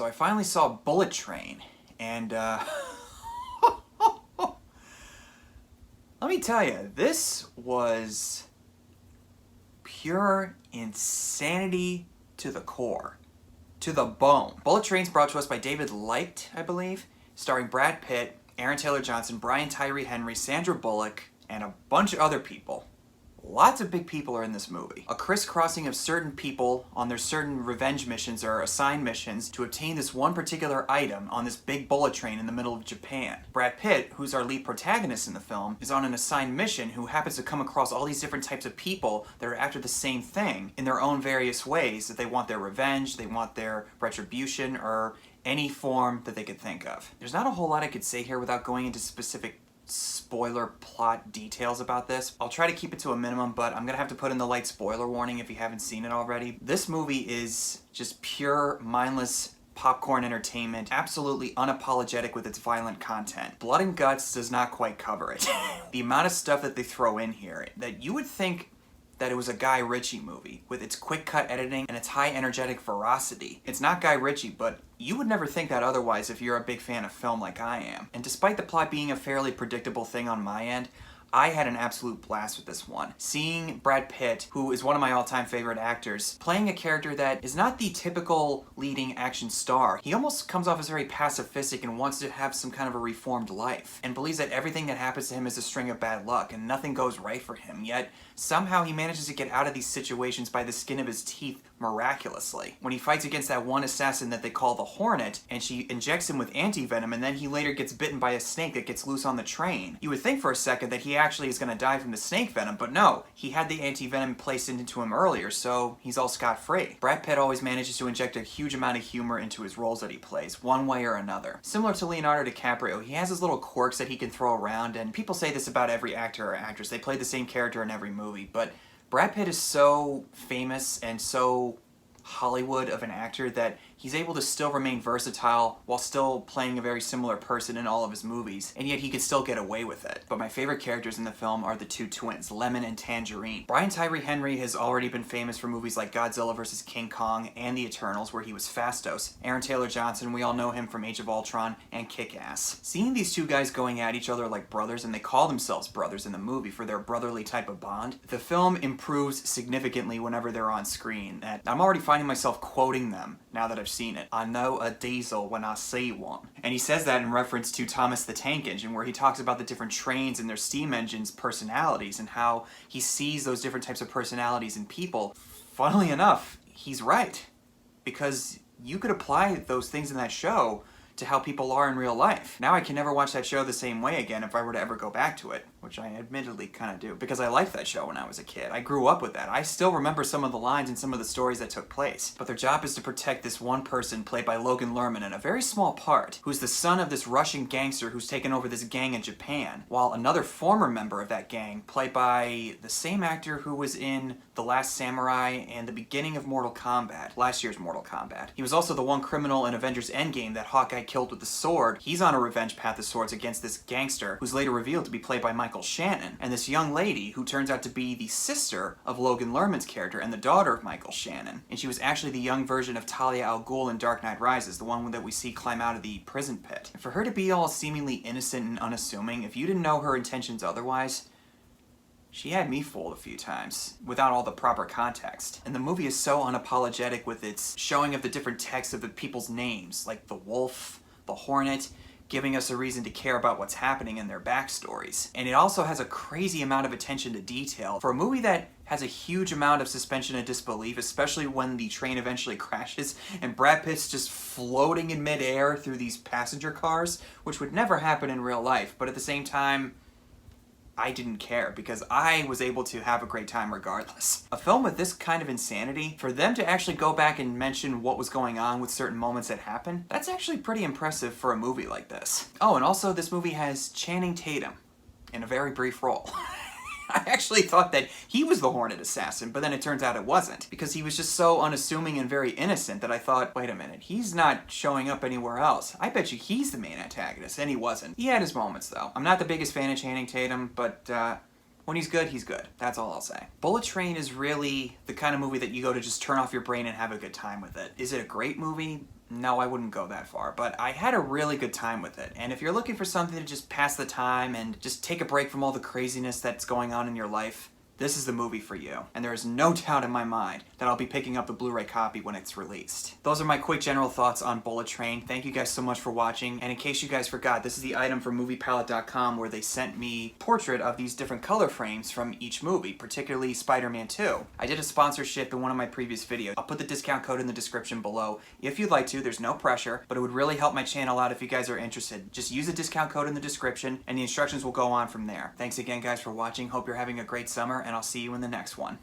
So I finally saw Bullet Train, and let me tell you, this was pure insanity to the core, to the bone. Bullet Train's brought to us by David Licht, I believe, starring Brad Pitt, Aaron Taylor Johnson, Brian Tyree Henry, Sandra Bullock, and a bunch of other people. Lots of big people are in this movie. A crisscrossing of certain people on their certain revenge missions or assigned missions to obtain this one particular item on this big bullet train in the middle of Japan. Brad Pitt, who's our lead protagonist in the film, is on an assigned mission who happens to come across all these different types of people that are after the same thing in their own various ways, that they want their revenge, they want their retribution, or any form that they could think of. There's not a whole lot I could say here without going into specific spoiler plot details about this. I'll try to keep it to a minimum, but I'm gonna have to put in the light spoiler warning if you haven't seen it already. This movie is just pure, mindless popcorn entertainment, absolutely unapologetic with its violent content. Blood and guts does not quite cover it. The amount of stuff that they throw in here, that you would think that it was a Guy Ritchie movie, with its quick-cut editing and its high energetic ferocity. It's not Guy Ritchie, but you would never think that otherwise if you're a big fan of film like I am. And despite the plot being a fairly predictable thing on my end, I had an absolute blast with this one. Seeing Brad Pitt, who is one of my all-time favorite actors, playing a character that is not the typical leading action star. He almost comes off as very pacifistic and wants to have some kind of a reformed life, and believes that everything that happens to him is a string of bad luck and nothing goes right for him, yet somehow he manages to get out of these situations by the skin of his teeth miraculously. When he fights against that one assassin that they call the Hornet, and she injects him with anti-venom, and then he later gets bitten by a snake that gets loose on the train, you would think for a second that he actually is going to die from the snake venom, but no, he had the anti-venom placed into him earlier, so he's all scot-free. Brad Pitt always manages to inject a huge amount of humor into his roles that he plays, one way or another. Similar to Leonardo DiCaprio, he has his little quirks that he can throw around, and people say this about every actor or actress, they play the same character in every movie, but Brad Pitt is so famous and so Hollywood of an actor that he's able to still remain versatile while still playing a very similar person in all of his movies, and yet he can still get away with it. But my favorite characters in the film are the two twins, Lemon and Tangerine. Brian Tyree Henry has already been famous for movies like Godzilla vs. King Kong and The Eternals, where he was Phastos. Aaron Taylor Johnson, we all know him from Age of Ultron and Kick-Ass. Seeing these two guys going at each other like brothers, and they call themselves brothers in the movie for their brotherly type of bond, the film improves significantly whenever they're on screen. And I'm already finding myself quoting them now that I've seen it. I know a diesel when I see one. And he says that in reference to Thomas the Tank Engine, where he talks about the different trains and their steam engines' personalities and how he sees those different types of personalities in people. Funnily enough, he's right. Because you could apply those things in that show to how people are in real life. Now I can never watch that show the same way again if I were to ever go back to it, which I admittedly kind of do, because I liked that show when I was a kid. I grew up with that. I still remember some of the lines and some of the stories that took place. But their job is to protect this one person, played by Logan Lerman in a very small part, who's the son of this Russian gangster who's taken over this gang in Japan, while another former member of that gang, played by the same actor who was in The Last Samurai and the beginning of Mortal Kombat, last year's Mortal Kombat. He was also the one criminal in Avengers Endgame that Hawkeye killed with the sword. He's on a revenge path of sorts against this gangster, who's later revealed to be played by Michael Shannon, and this young lady who turns out to be the sister of Logan Lerman's character and the daughter of Michael Shannon. And she was actually the young version of Talia al Ghul in Dark Knight Rises, the one that we see climb out of the prison pit. And for her to be all seemingly innocent and unassuming, if you didn't know her intentions otherwise, she had me fooled a few times, without all the proper context. And the movie is so unapologetic with its showing of the different texts of the people's names, like the Wolf, the Hornet, giving us a reason to care about what's happening in their backstories. And it also has a crazy amount of attention to detail. For a movie that has a huge amount of suspension of disbelief, especially when the train eventually crashes and Brad Pitt's just floating in midair through these passenger cars, which would never happen in real life, but at the same time, I didn't care because I was able to have a great time regardless. A film with this kind of insanity, for them to actually go back and mention what was going on with certain moments that happened, that's actually pretty impressive for a movie like this. Oh, and also this movie has Channing Tatum in a very brief role. I actually thought that he was the Hornet assassin, but then it turns out it wasn't, because he was just so unassuming and very innocent that I thought, wait a minute, he's not showing up anywhere else. I bet you he's the main antagonist, and he wasn't. He had his moments, though. I'm not the biggest fan of Channing Tatum, but when he's good, he's good. That's all I'll say. Bullet Train is really the kind of movie that you go to just turn off your brain and have a good time with it. Is it a great movie? No, I wouldn't go that far, but I had a really good time with it. And if you're looking for something to just pass the time and just take a break from all the craziness that's going on in your life, this is the movie for you. And there is no doubt in my mind that I'll be picking up the Blu-ray copy when it's released. Those are my quick general thoughts on Bullet Train. Thank you guys so much for watching. And in case you guys forgot, this is the item from MoviePalette.com where they sent me a portrait of these different color frames from each movie, particularly Spider-Man 2. I did a sponsorship in one of my previous videos. I'll put the discount code in the description below if you'd like to. There's no pressure, but it would really help my channel out if you guys are interested. Just use the discount code in the description and the instructions will go on from there. Thanks again guys for watching. Hope you're having a great summer and I'll see you in the next one.